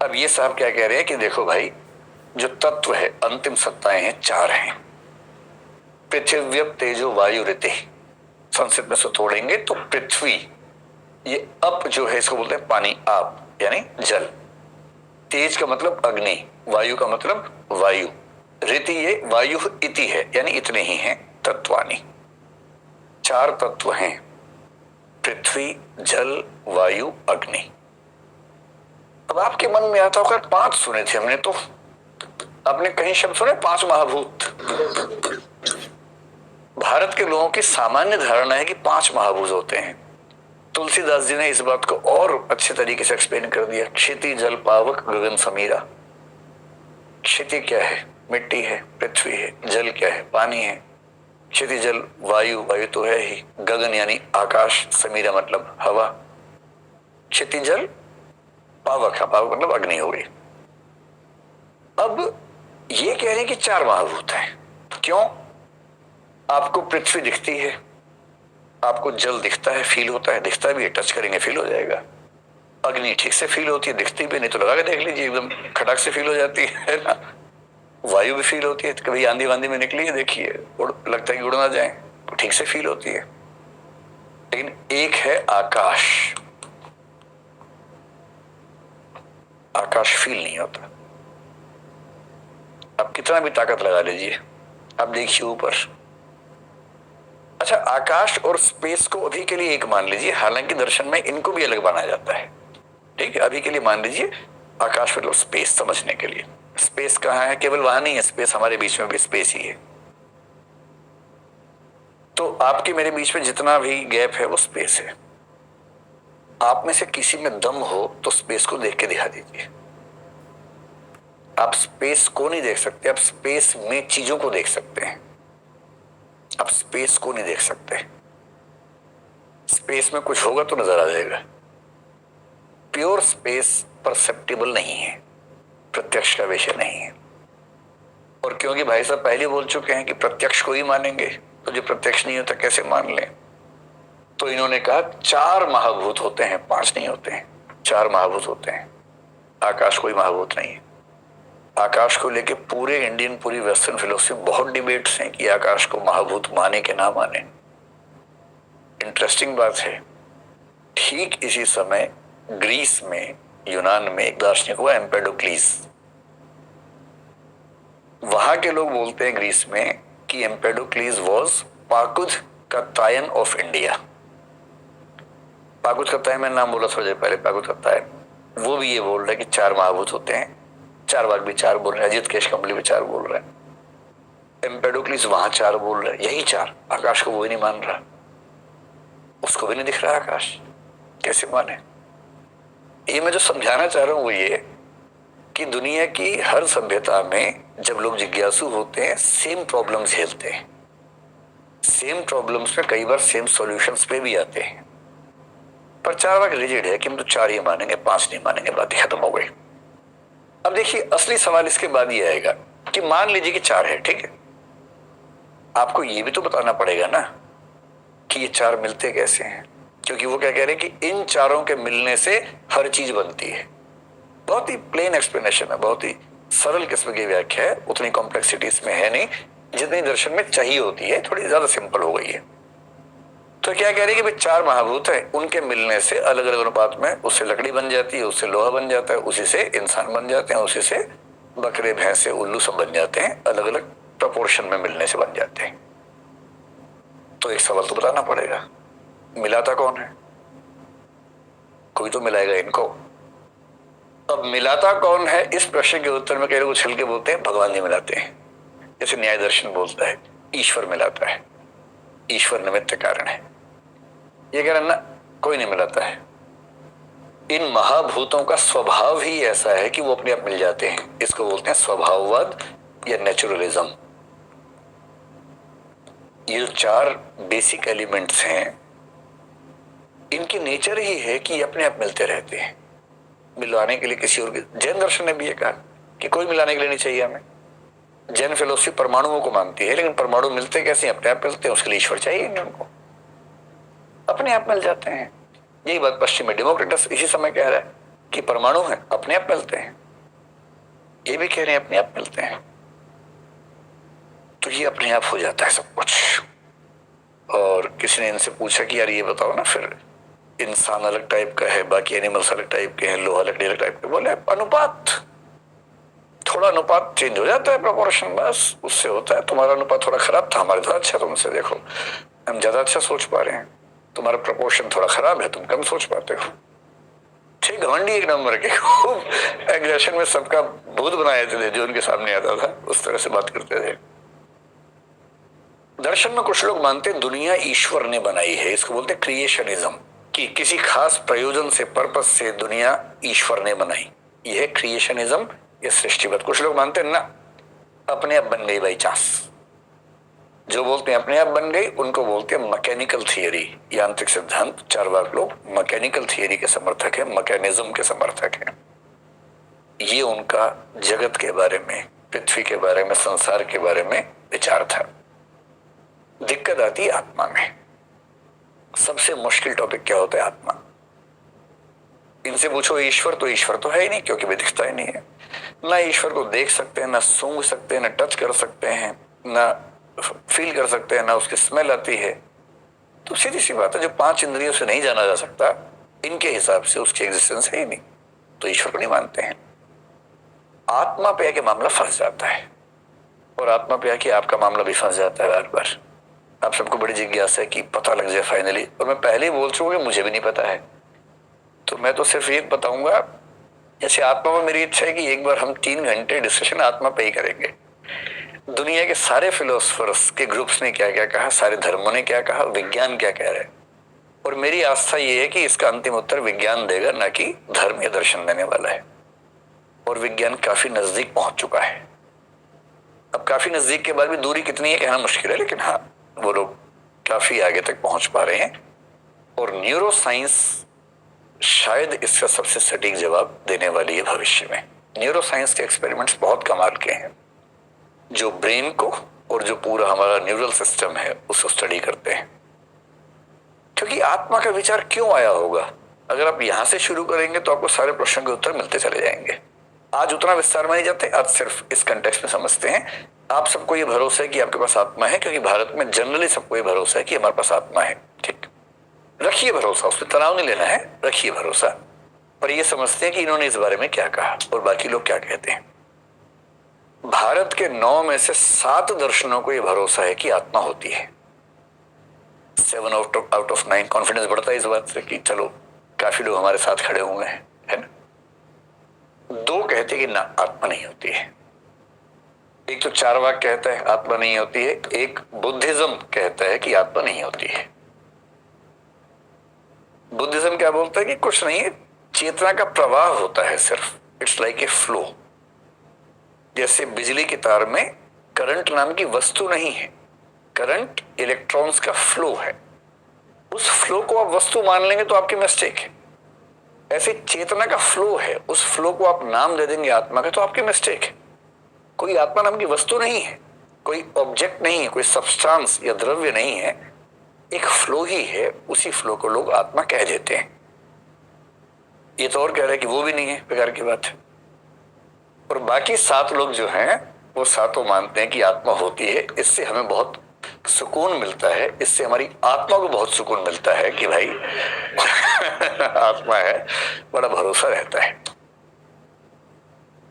अब ये साहब क्या कह रहे हैं कि देखो भाई, जो तत्व है, अंतिम सत्ताएं हैं, चार हैं। पृथ्वी, तेजो, वायु, ऋति। संस्कृत में से तोड़ेंगे तो पृथ्वी, ये अप जो है इसको बोलते हैं पानी, आप यानी जल। तेज का मतलब अग्नि, वायु का मतलब वायु, ऋति ये वायु इति है यानी इतने ही हैं तत्वानी। चार तत्व हैं, पृथ्वी, जल, वायु, अग्नि। अब आपके मन में आता होगा पांच सुने थे हमने, तो आपने कहीं शब्द सुने पांच महाभूत। भारत के लोगों की सामान्य धारणा है कि पांच महाभूत होते हैं। तुलसीदास जी ने इस बात को और अच्छे तरीके से एक्सप्लेन कर दिया। क्षिति, जल, पावक, गगन, समीरा। क्षिति क्या है? मिट्टी है, पृथ्वी है। जल क्या है? पानी है। क्षिति जल, वायु, वायु तो है ही। गगन यानी आकाश, समीरा मतलब हवा। क्षिति जल, पावक है, पावक मतलब अग्नि हो गई। अब ये कह रहे हैं कि चार महाभूत हैं। क्यों? आपको पृथ्वी दिखती है, आपको जल दिखता है, फील होता है, दिखता भी है, टच करेंगे फील हो जाएगा। अग्नि ठीक से फील होती है, दिखती भी नहीं तो लगा के देख लीजिए, एकदम खटाक से फील हो जाती है ना। वायु भी फील होती है, कभी आंधी वांधी में निकली है देखिए, लगता है कि उड़ ना जाए, तो ठीक से फील होती है। लेकिन एक है आकाश, आकाश फील नहीं होता। आप कितना भी ताकत लगा लीजिए, आप देखिए ऊपर। अच्छा, आकाश और स्पेस को अभी के लिए एक मान लीजिए, हालांकि दर्शन में इनको भी अलग माना जाता है। ठीक है, अभी के लिए मान लीजिए आकाश मतलब स्पेस, समझने के लिए। स्पेस कहाँ है? केवल वहां नहीं है स्पेस, हमारे बीच में भी स्पेस ही है। तो आपके मेरे बीच में जितना भी गैप है वो स्पेस है। आप में से किसी में दम हो तो स्पेस को देख के दिखा दीजिए। आप स्पेस को नहीं देख सकते, आप स्पेस में चीजों को देख सकते हैं। आप स्पेस को नहीं देख सकते। स्पेस में कुछ होगा तो नजर आ जाएगा। प्योर स्पेस परसेप्टिबल नहीं है, प्रत्यक्ष का विषय नहीं है। और क्योंकि भाई साहब पहले बोल चुके हैं कि प्रत्यक्ष को ही मानेंगे, तो जो प्रत्यक्ष नहीं होता कैसे मान लें? तो इन्होंने कहा चार महाभूत होते हैं, पांच नहीं होते हैं, चार महाभूत होते हैं। आकाश कोई महाभूत नहीं है। आकाश को लेके पूरे इंडियन, पूरी वेस्टर्न फिलोसफी में बहुत डिबेट्स हैं कि आकाश को महाभूत माने कि ना माने। इंटरेस्टिंग बात है, ठीक इसी समय ग्रीस में, यूनान में एक दार्शनिक हुआ एम्पेडोक्लीस। वहां के लोग बोलते हैं ग्रीस में कि एम्पेडोक्लीस वाज पाकुद कत्तायन ऑफ इंडिया। पाकुद कत्तायन, मैंने नाम बोला थोड़ी देर पहले, पाकुद कत्तायन, वो भी ये बोल रहे हैं कि चार महाभूत होते हैं। चार बाग भी चार बोल रहे हैं, अजित केशकम्बली भी चार बोल रहे हैं, एम्पेडोक्लीस वहां चार बोल रहे हैं, यही चार। आकाश को वो ही नहीं मान रहा, उसको भी नहीं दिख रहा आकाश, कैसे माने? ये मैं जो समझाना चाह रहा हूं वो ये कि दुनिया की हर सभ्यता में जब लोग जिज्ञासु होते हैं, सेम प्रॉब्लम्स झेलते हैं। सेम प्रॉब्लम्स में कई बार सेम सॉल्यूशंस पे भी आते हैं। पर चार बाग रिजिड है कि हम तो चार ही मानेंगे, पांच नहीं मानेंगे, बात खत्म हो गई। अब देखिए असली सवाल इसके बाद ये आएगा कि मान लीजिए कि चार है, ठीक है, आपको ये भी तो बताना पड़ेगा ना कि ये चार मिलते कैसे हैं। क्योंकि वो क्या कह रहे हैं कि इन चारों के मिलने से हर चीज बनती है। बहुत ही प्लेन एक्सप्लेनेशन है, बहुत ही सरल किस्म की व्याख्या है, उतनी कॉम्प्लेक्सिटी इसमें है नहीं जितनी दर्शन में चाहिए होती है, थोड़ी ज्यादा सिंपल हो गई है। तो क्या कह रहे हैं कि भाई चार महाभूत है, उनके मिलने से अलग अलग अनुपात में उससे लकड़ी बन जाती है, उससे लोहा बन जाता है, उसी से इंसान बन जाते हैं, उसी से बकरे, भैंसे, उल्लू सब बन जाते हैं, अलग अलग प्रपोर्शन में मिलने से बन जाते हैं। तो एक सवाल तो बताना पड़ेगा, मिलाता कौन है? कोई तो मिलाएगा इनको। अब मिलाता कौन है, इस प्रश्न के उत्तर में कई लोग उछल के बोलते हैं भगवान जी मिलाते हैं। जैसे न्याय दर्शन बोलता है ईश्वर मिलाता है, ईश्वर निमित्त कारण है। ये कह रहे ना, कोई नहीं मिलाता है। इन महाभूतों का स्वभाव ही ऐसा है कि वो अपने आप मिल जाते हैं। इसको बोलते हैं स्वभाववाद या नेचुरलिज्म। ये चार बेसिक एलिमेंट्स हैं, इनकी नेचर ही है कि ये अपने आप मिलते रहते हैं। मिलवाने के लिए किसी और, जैन दर्शन ने भी ये कहा कि कोई मिलाने के लिए नहीं चाहिए हमें। जैन फिलोसफी परमाणुओं को मानती है, लेकिन परमाणु मिलते कैसे? अपने आप मिलते हैं, उसके लिए ईश्वर चाहिए नहीं, उनको अपने आप मिल जाते हैं। यही बात पश्चिमी डेमोक्रेटस इसी समय कह रहा है कि परमाणु है, अपने आप मिलते हैं। ये भी कह रहे हैं अपने आप मिलते हैं। तो ये अपने आप हो जाता है सब कुछ। और किसी ने इनसे पूछा कि यार ये बताओ ना, फिर इंसान अलग टाइप का है, बाकी एनिमल्स अलग टाइप के हैं, लोहा लकड़ी अलग टाइप के। बोले अनुपात, थोड़ा अनुपात चेंज हो जाता है, प्रोपोर्शन, बस उससे होता है। तुम्हारा अनुपात थोड़ा खराब था, हमारे थोड़ा अच्छा, तुमसे देखो हम ज्यादा अच्छा सोच पा रहे हैं, तुम्हारा प्रोपोर्शन थोड़ा खराब है, तुम कम सोच पाते हो। ठीक, घमंडी एक नंबर के, खूब एग्रेशन में सबका भूत बनाए थे, जो उनके सामने आता था उस तरह से बात करते थे। दर्शन में कुछ लोग मानते हैं दुनिया ईश्वर ने बनाई है, इसको बोलते हैं क्रिएशनिज्म, कि किसी खास प्रयोजन से, पर्पस से दुनिया ईश्वर ने बनाई। यह है क्रिएशनिज्म, ये सृष्टिवाद। कुछ लोग मानते हैं ना, अपने आप बन गई बाई चांस। जो बोलते हैं अपने आप बन गई, उनको बोलते हैं मैकेनिकल थियरी, यांत्रिक सिद्धांत। चारवाक लोग मैकेनिकल थियरी के समर्थक है, मैकेनिज्म के समर्थक है। ये उनका जगत के बारे में, पृथ्वी के बारे में, संसार के बारे में विचार था। दिक्कत आती है आत्मा में। सबसे मुश्किल टॉपिक क्या होता है? आत्मा। इनसे पूछो ईश्वर, तो ईश्वर तो है ही नहीं, क्योंकि वे दिखता ही नहीं है। ना ईश्वर को देख सकते हैं, ना सूंघ सकते हैं, ना टच कर सकते हैं, ना फील कर सकते हैं, ना उसकी स्मेल आती है। तो सीधी सी बात है, जो 5 इंद्रियों से नहीं जाना जा सकता, इनके हिसाब से उसकी एग्जिस्टेंस है ही नहीं, तो ईश्वर को नहीं मानते हैं। आत्मा पे आके मामला फंस जाता है, और आत्मा पे आके आपका मामला भी फंस जाता है बार बार। आप सबको बड़ी जिज्ञासा है कि पता लग जाए फाइनली, और मैं पहले ही बोल चुका हूं कि मुझे भी नहीं पता है। तो मैं तो सिर्फ ये बताऊंगा, जैसे आत्मा में मेरी इच्छा है कि एक बार हम 3 घंटे डिस्कशन आत्मा पे ही करेंगे। दुनिया के सारे फिलोसफर्स के ग्रुप्स ने क्या क्या कहा, सारे धर्मों ने क्या कहा, विज्ञान क्या कह रहा है, और मेरी आस्था ये है कि इसका अंतिम उत्तर विज्ञान देगा, ना कि धर्म या दर्शन देने वाला है। और विज्ञान काफी नजदीक पहुंच चुका है। अब काफी नजदीक के बाद भी दूरी कितनी है कहना मुश्किल है, लेकिन हाँ, वो लोग काफी आगे तक पहुंच पा रहे हैं। और न्यूरो साइंस शायद इसका सबसे सटीक जवाब देने वाली है भविष्य में। न्यूरो साइंस के एक्सपेरिमेंट्स बहुत कमाल के हैं, जो ब्रेन को और जो पूरा हमारा न्यूरल सिस्टम है उसको स्टडी करते हैं। क्योंकि आत्मा का विचार क्यों आया होगा, अगर आप यहां से शुरू करेंगे तो आपको सारे प्रश्नों के उत्तर मिलते चले जाएंगे। आज उतना विस्तार में नहीं जाते, आज सिर्फ इस कंटेक्स्ट में समझते हैं। आप सबको ये भरोसा है कि आपके पास आत्मा है, क्योंकि भारत में जनरली सबको ये भरोसा है कि हमारे पास आत्मा है। ठीक, रखिए भरोसा, उस पर तनाव नहीं लेना है, रखिए भरोसा। पर ये समझते हैं कि इन्होंने इस बारे में क्या कहा और बाकी लोग क्या कहते हैं। भारत के 9 में से 7 दर्शनों को यह भरोसा है कि आत्मा होती है। 7 आउट ऑफ 9 कॉन्फिडेंस बढ़ता है इस बात से कि चलो काफी लोग हमारे साथ खड़े हुए हैं, है ना। 2 कहते हैं कि ना, आत्मा नहीं होती है। एक तो चारवाक कहता है आत्मा नहीं होती है, एक बुद्धिज्म कहता है कि आत्मा नहीं होती है। बुद्धिज्म क्या बोलता है कि कुछ नहीं है, चेतना का प्रवाह होता है सिर्फ, इट्स लाइक ए फ्लो। जैसे बिजली की तार में करंट नाम की वस्तु नहीं है, करंट इलेक्ट्रॉन्स का फ्लो है। उस फ्लो को आप वस्तु मान लेंगे तो आपकी मिस्टेक है। ऐसे चेतना का फ्लो है, उस फ्लो को आप नाम दे देंगे आत्मा का तो आपकी मिस्टेक है। कोई आत्मा नाम की वस्तु नहीं है, कोई ऑब्जेक्ट नहीं है, कोई सब्सटेंस या द्रव्य नहीं है, एक फ्लो ही है। उसी फ्लो को लोग आत्मा कह देते हैं। ये तो और कह रहे हैं कि वो भी नहीं है, बेकार की बात है। और बाकी 7 लोग जो हैं वो सातों मानते हैं कि आत्मा होती है। इससे हमें बहुत सुकून मिलता है, इससे हमारी आत्मा को बहुत सुकून मिलता है कि भाई आत्मा है, बड़ा भरोसा रहता है।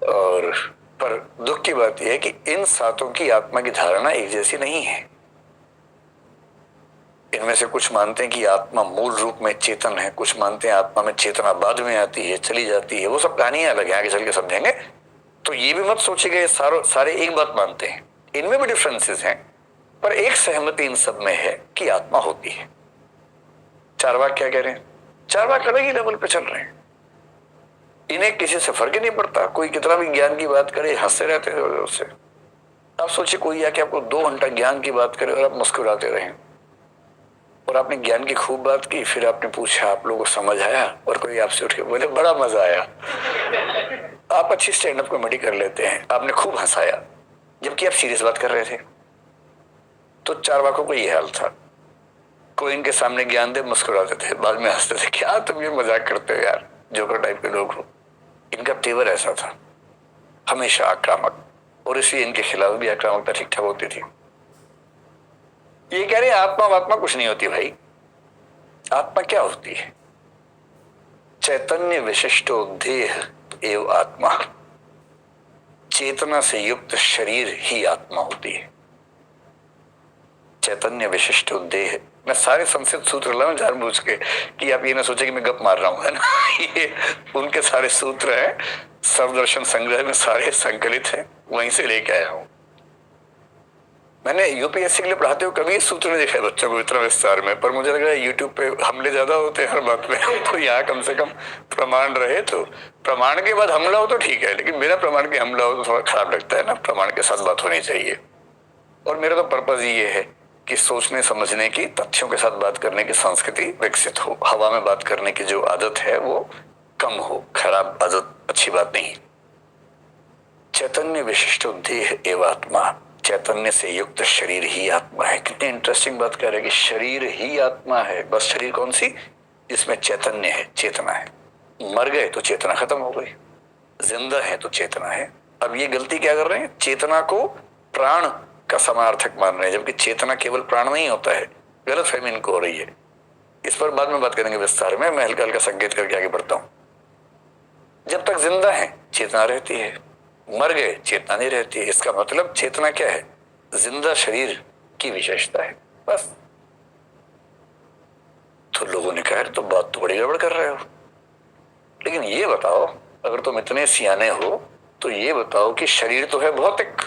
और पर दुख की बात यह है कि इन 7 की आत्मा की धारणा एक जैसी नहीं है। इनमें से कुछ मानते हैं कि आत्मा मूल रूप में चेतन है, कुछ मानते हैं आत्मा में चेतना बाद में आती है, चली जाती है। वो सब कहानियां अलग है, आगे चल के समझेंगे। तो ये भी मत सोचिए सारे एक बात मानते हैं, इनमें भी डिफरेंसेस हैं, पर एक सहमति इन सब में है कि आत्मा होती है। चारवाक क्या कह रहे हैं? चारवाक अलग ही लेवल पे चल रहे हैं। इन्हें किसी से फर्क ही नहीं पड़ता, कोई कितना भी ज्ञान की बात करे हंसते रहते हैं उससे। आप सोचिए कोई आके आपको 2 घंटा ज्ञान की बात करे और आप मुस्कुराते रहें, और आपने ज्ञान की खूब बात की, फिर आपने पूछा आप लोगों को समझ आया, और कोई आपसे उठ के बोले बड़ा मजा आया। आप अच्छी स्टैंड अप कॉमेडी कर लेते हैं, आपने खूब हंसाया जबकि आप सीरियस बात कर रहे थे। तो चारवाकों को ये हाल था। कोई इनके सामने ज्ञान दे मुस्कुराते थे, बाद में हंसते थे, क्या तुम ये मजाक करते हो यार। जोकर टाइप के लोग हो, इनका तेवर ऐसा था, हमेशा आक्रामक, और इसलिए इनके खिलाफ भी आक्रामकता ठीक ठाक होती थी। ये कह रहे आत्मा वात्मा कुछ नहीं होती भाई। आत्मा क्या होती है? चैतन्य विशिष्टो देह एवं आत्मा। चेतना से युक्त शरीर ही आत्मा होती है। चैतन्य विशिष्ट देह। मैं सारे संस्कृत सूत्र लाऊं जानबूझ के कि आप ये ना सोचे कि मैं गप मार रहा हूं, है ना। ये उनके सारे सूत्र हैं, सर्वदर्शन संग्रह में सारे संकलित हैं, वहीं से लेके आया हूं। मैंने यूपीएससी के लिए पढ़ाते हुए कभी सूत्र नहीं देखा बच्चों को इतना विस्तार में, पर मुझे लग रहा है यूट्यूब पे हमले ज्यादा होते हैं हर बात में, तो यहाँ कम से कम प्रमाण रहे। तो प्रमाण के बाद हमला हो तो ठीक है, लेकिन बिना प्रमाण के हमला हो तो थोड़ा खराब लगता है ना। प्रमाण के साथ बात होनी चाहिए। और मेरा तो पर्पज ये है कि सोचने समझने की, तथ्यों के साथ बात करने की संस्कृति विकसित हो। हवा में बात करने की जो आदत है वो कम हो। खराब आदत अच्छी बात नहीं। चैतन्य विशिष्ट देह एवं आत्मा। चैतन्य से युक्त शरीर ही आत्मा है। कितनी इंटरेस्टिंग बात कह रहे हैं कि शरीर ही आत्मा है। बस शरीर कौन सी? जिसमें चैतन्य है, चेतना है। मर गए तो चेतना खत्म हो गई, जिंदा है तो चेतना है। अब ये गलती क्या कर रहे हैं? चेतना को प्राण का समार्थक मान रहे हैं, जबकि चेतना केवल प्राण नहीं होता है। गलत फहमी इनको हो रही है। इस पर बाद में बात करेंगे विस्तार में। मैं हल्का हल्का संकेत करके आगे बढ़ता हूं। जब तक जिंदा है चेतना रहती है, मर गए चेतना नहीं रहती है। इसका मतलब चेतना क्या है? जिंदा शरीर की विशेषता है, बस। तो लोगों ने कहा तो बात तो बड़ी गड़बड़ कर रहे हो, लेकिन ये बताओ, अगर तुम इतने सियाने हो तो ये बताओ कि शरीर तो है भौतिक।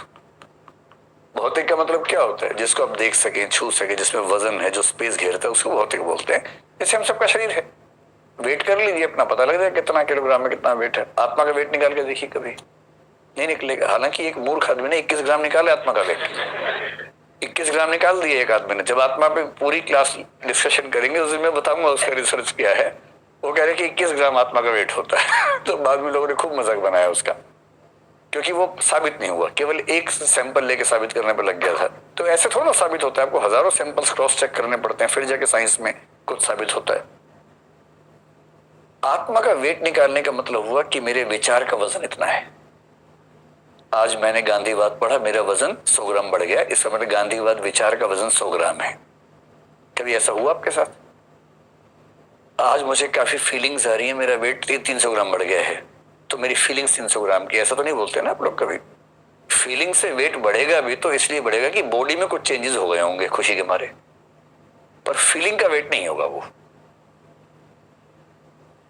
भौतिक का मतलब क्या होता है? जिसको आप देख सके, छू सके, जिसमें वजन है, जो स्पेस घेरता है, उसको भौतिक बोलते हैं। जैसे हम सबका शरीर है। वेट कर लीजिए अपना, पता लग जाए कितना किलोग्राम में कितना वेट है। आत्मा का वेट निकाल के देखिए, कभी नहीं निकलेगा। हालांकि एक मूर्ख आदमी ने 21 ग्राम निकाला आत्मा का वेट। 21 ग्राम निकाल दिया एक आदमी ने। जब आत्मा पे पूरी क्लास डिस्कशन करेंगे उस दिन मैं बताऊंगा उसका रिसर्च क्या है। वो कह रहे कि 21 ग्राम आत्मा का वेट होता है। तो बाद में लोगों ने खूब मजाक बनाया उसका, क्योंकि वो साबित नहीं हुआ। केवल एक सैंपल लेके साबित करने पर लग गया था। तो ऐसे थोड़ा ना साबित होता है, आपको हजारों सैंपल्स क्रॉस चेक करने पड़ते हैं, फिर जाके साइंस में कुछ साबित होता है। आत्मा का वेट निकालने का मतलब हुआ कि मेरे विचार का वजन इतना है। आज मैंने गांधीवाद पढ़ा, मेरा वजन 100 ग्राम बढ़ गया, इसका मतलब गांधीवाद विचार का वजन 100 ग्राम है। कभी ऐसा हुआ आपके साथ? आज मुझे काफी फीलिंग्स आ रही है, मेरा वेट 300 ग्राम बढ़ गया है, तो मेरी फीलिंग्स 300 ग्राम की। ऐसा तो नहीं बोलते ना आप लोग कभी? फीलिंग से वेट बढ़ेगा भी तो इसलिए बढ़ेगा कि बॉडी में कुछ चेंजेस हो गए होंगे खुशी के मारे, पर फीलिंग का वेट नहीं होगा वो।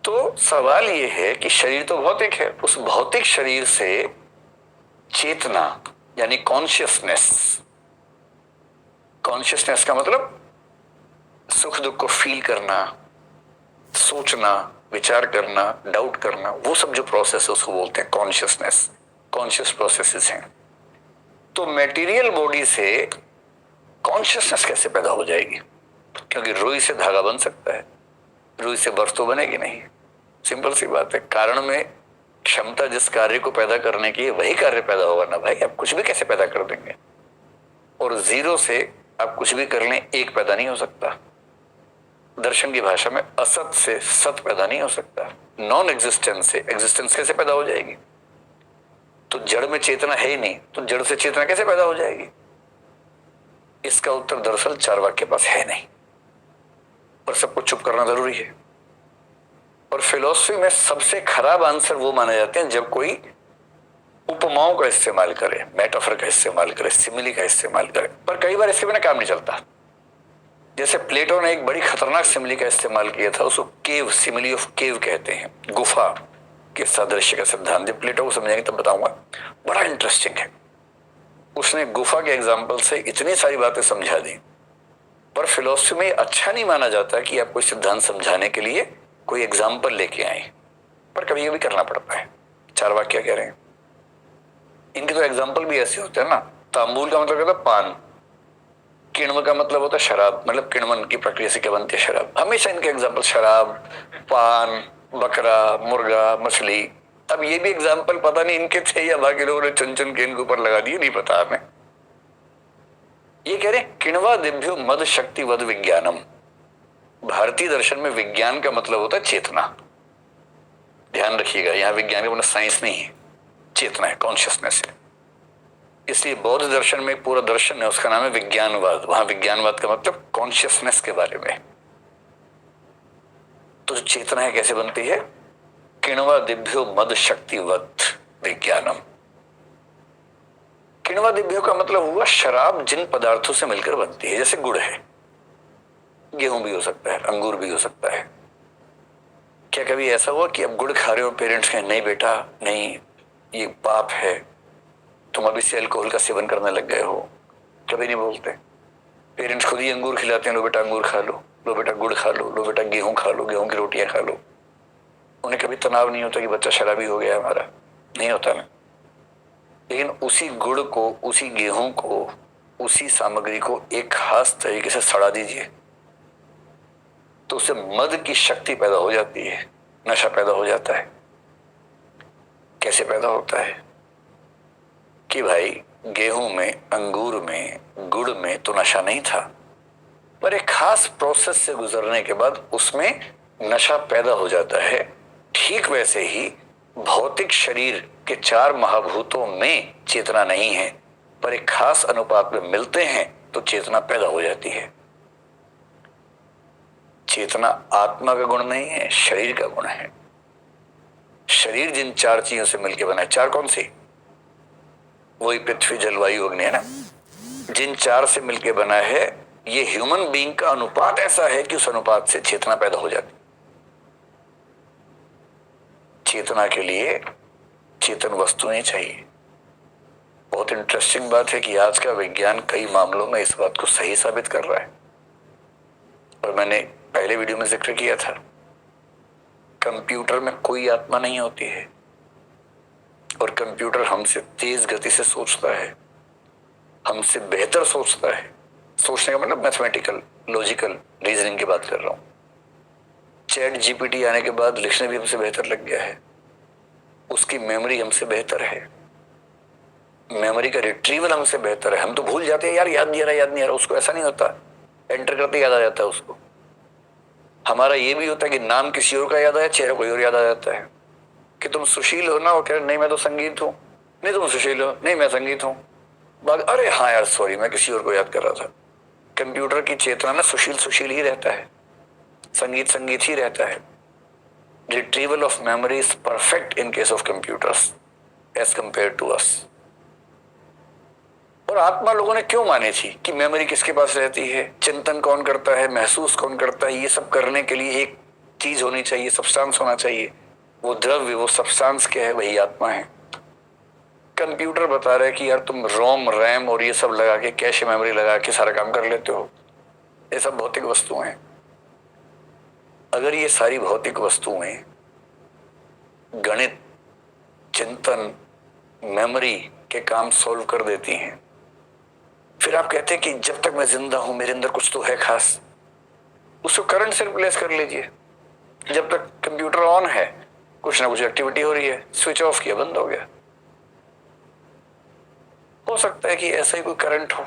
तो सवाल ये है कि शरीर तो भौतिक है, उस भौतिक शरीर से चेतना यानी कॉन्शियसनेस। कॉन्शियसनेस का मतलब सुख दुख को फील करना, सोचना, विचार करना, डाउट करना, वो सब जो प्रोसेस है उसको बोलते हैं कॉन्शियसनेस। कॉन्शियस प्रोसेसेस हैं। तो मटेरियल बॉडी से कॉन्शियसनेस कैसे पैदा हो जाएगी? क्योंकि रुई से धागा बन सकता है, रुई से बर्फ तो बनेगी नहीं। सिंपल सी बात है। कारण में क्षमता जिस कार्य को पैदा करने की है वही कार्य पैदा होगा ना भाई। आप कुछ भी कैसे पैदा कर देंगे? और जीरो से आप कुछ भी कर लें, एक पैदा नहीं हो सकता। दर्शन की भाषा में असत से सत पैदा नहीं हो सकता। नॉन एग्जिस्टेंस से एग्जिस्टेंस कैसे पैदा हो जाएगी? तो जड़ में चेतना है ही नहीं, तो जड़ से चेतना कैसे पैदा हो जाएगी? इसका उत्तर दरअसल चार्वाक के पास है नहीं, पर सबको चुप करना जरूरी है। और फिलॉसफी में सबसे खराब आंसर वो माने जाते हैं जब कोई उपमाओं का इस्तेमाल करे, मेटाफर का इस्तेमाल करे, सिमिली का इस्तेमाल करे। पर कई बार इसके बिना काम नहीं चलता। जैसे प्लेटो ने एक बड़ी खतरनाक सिमिली का इस्तेमाल किया था, उसको केव, सिमिली ऑफ केव कहते हैं, गुफा के सादृश्य का सिद्धांत। जब प्लेटो को समझेंगे तब बताऊंगा, बड़ा इंटरेस्टिंग है। उसने गुफा के एग्जाम्पल से इतनी सारी बातें समझा दी। पर फिलॉसफी में अच्छा नहीं माना जाता कि आप कोई सिद्धांत समझाने के लिए कोई एग्जाम्पल लेके आए, पर कभी कभी करना पड़ता है। चार्वाक क्या कह रहे हैं? इनके तो एग्जाम्पल भी ऐसे होते हैं ना। तांबूल का मतलब होता है पान, किण्व का मतलब होता है शराब, मतलब किण्वन की प्रक्रिया से क्या बनती है शराब। हमेशा इनके एग्जाम्पल शराब, पान, बकरा, मुर्गा, मछली। अब ये भी एग्जाम्पल पता नहीं इनके थे या बाकी लोगों ने चुन चुन के इनके ऊपर लगा दिए, नहीं पता हमें। ये कह रहे किण्वा दिभ्यो मद शक्ति वद विज्ञानम। भारतीय दर्शन में विज्ञान का मतलब होता है चेतना। ध्यान रखिएगा, यहाँ विज्ञान का मतलब साइंस नहीं है, चेतना है, कॉन्शियसनेस है। इसलिए बौद्ध दर्शन में एक पूरा दर्शन है, उसका नाम है विज्ञानवाद। वहां विज्ञानवाद का मतलब कॉन्शियसनेस के बारे में। तो जो चेतना है कैसे बनती है? किण्वा दिभ्यो मद शक्तिवत विज्ञानम। किण्वा दिभ्यो का मतलब हुआ शराब जिन पदार्थों से मिलकर बनती है, जैसे गुड़ है, गेहूं भी हो सकता है, अंगूर भी हो सकता है। क्या कभी ऐसा हुआ कि अब गुड़ खा रहे हो, पेरेंट्स कहें नहीं बेटा नहीं, ये पाप है, तुम अभी से अल्कोहल का सेवन करने लग गए हो? कभी नहीं बोलते। पेरेंट्स खुद ही अंगूर खिलाते हैं, लो बेटा अंगूर खा लो बेटा गुड़ खा लो बेटा गेहूं खा लो, गेहूं की रोटियां खा लो। उन्हें कभी तनाव नहीं होता कि बच्चा शराबी हो गया हमारा, नहीं होता ना। लेकिन उसी गुड़ को, उसी गेहूं को, उसी सामग्री को एक खास तरीके से सड़ा दीजिए तो उससे मद की शक्ति पैदा हो जाती है, नशा पैदा हो जाता है। कैसे पैदा होता है? कि भाई गेहूं में, अंगूर में, गुड़ में तो नशा नहीं था, पर एक खास प्रोसेस से गुजरने के बाद उसमें नशा पैदा हो जाता है। ठीक वैसे ही भौतिक शरीर के 4 महाभूतों में चेतना नहीं है, पर एक खास अनुपात में मिलते हैं तो चेतना पैदा हो जाती है। चेतना आत्मा का गुण नहीं है, शरीर का गुण है। शरीर जिन 4 चीजों से मिलकर बना है, 4 कौन सी? वही पृथ्वी जलवायु अग्नि है ना। जिन 4 से मिलकर बना है, ये ह्यूमन बीइंग का अनुपात ऐसा है कि उस अनुपात से चेतना पैदा हो जाती। चेतना के लिए चेतन वस्तुएं चाहिए। बहुत इंटरेस्टिंग बात है कि आज का विज्ञान कई मामलों में इस बात को सही साबित कर रहा है। और मैंने पहले वीडियो में जिक्र किया था, कंप्यूटर में कोई आत्मा नहीं होती है और कंप्यूटर हमसे तेज गति से सोचता है, हमसे बेहतर सोचता है। सोचने का मतलब मैथमेटिकल, लॉजिकल रीजनिंग की बात कर रहा हूं। चैट जीपीटी आने के बाद लिखने भी हमसे बेहतर लग गया है, उसकी मेमोरी हमसे बेहतर है, मेमोरी का रिट्रीवल हमसे बेहतर है। हम तो भूल जाते हैं, यार याद नहीं आ रहा, उसको ऐसा नहीं होता, एंटर करते याद आ जाता है उसको। हमारा ये भी होता है कि नाम किसी और का याद आया, चेहरा कोई और याद आ जाता है। कि तुम सुशील हो ना, वो कह रहे नहीं मैं तो संगीत हूँ, नहीं तुम सुशील हो, नहीं मैं संगीत हूँ। अरे हाँ यार सॉरी, मैं किसी और को याद कर रहा था। कंप्यूटर की चेतना में सुशील सुशील ही रहता है, संगीत संगीत ही रहता है। Retrieval of memory is perfect in case of computers as compare to us. और आत्मा लोगों ने क्यों मानी थी कि मेमोरी किसके पास रहती है, चिंतन कौन करता है, महसूस कौन करता है? ये सब करने के लिए एक चीज होनी चाहिए, सब्सटेंस होना चाहिए। वो द्रव्य, वो सब्सटेंस क्या है? वही आत्मा है। कंप्यूटर बता रहे कि यार तुम रोम रैम और ये सब लगा के, कैश मेमोरी लगा के सारा काम कर लेते हो, ये सब भौतिक वस्तुएं हैं। अगर ये सारी भौतिक वस्तुएं गणित, चिंतन, मेमोरी के काम सोल्व कर देती हैं, फिर आप कहते हैं कि जब तक मैं जिंदा हूं मेरे अंदर कुछ तो है खास, उसको करंट से रिप्लेस कर लीजिए। जब तक कंप्यूटर ऑन है कुछ ना कुछ एक्टिविटी हो रही है, स्विच ऑफ किया बंद हो गया। हो सकता है कि ऐसा ही कोई करंट हो।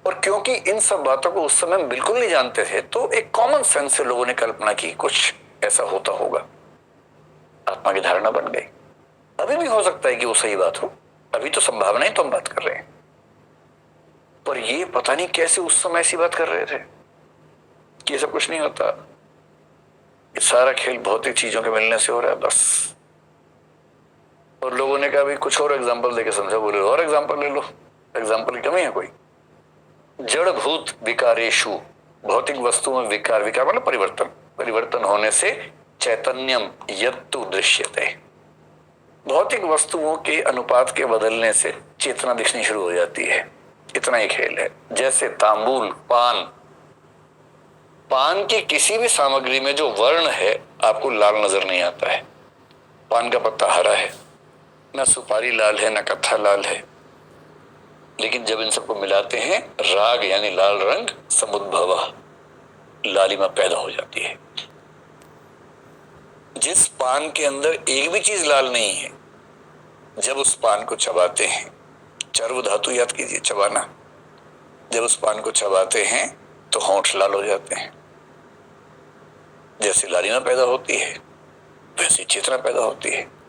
और क्योंकि इन सब बातों को उस समय बिल्कुल नहीं जानते थे, तो एक कॉमन सेंस से लोगों ने कल्पना की कुछ ऐसा होता होगा, आत्मा की धारणा बन गई। अभी भी हो सकता है कि वो सही बात हो, अभी तो संभावना ही तो हम बात कर रहे हैं। पर ये पता नहीं कैसे उस समय ऐसी बात कर रहे थे कि ये सब कुछ नहीं होता, ये सारा खेल भौतिक चीजों के मिलने से हो रहा है बस। और लोगों ने कहा भी कुछ और एग्जांपल देके समझा। बोले और एग्जांपल ले लो, एग्जांपल की कमी है कोई? जड़भूत विकारेशु, भौतिक वस्तु में विकार, विकार मतलब परिवर्तन, परिवर्तन होने से चैतन्यम यत्तु दृश्यते, भौतिक वस्तुओं के अनुपात के बदलने से चेतना दिखनी शुरू हो जाती है। इतना ही खेल है। जैसे तांबूल, पान, पान की किसी भी सामग्री में जो वर्ण है आपको लाल नजर नहीं आता है। पान का पत्ता हरा है, ना सुपारी लाल है, ना कत्था लाल है। लेकिन जब इन सबको मिलाते हैं, राग यानी लाल रंग समुद्भव, लालिमा पैदा हो जाती है। जिस पान के अंदर एक भी चीज लाल नहीं है, जब उस पान को चबाते हैं, चर्व धातु याद कीजिए, चबाना, जब उस पान को चबाते हैं तो होंठ लाल हो जाते हैं। जैसे लालिमा पैदा होती है वैसी चेतना पैदा होती है।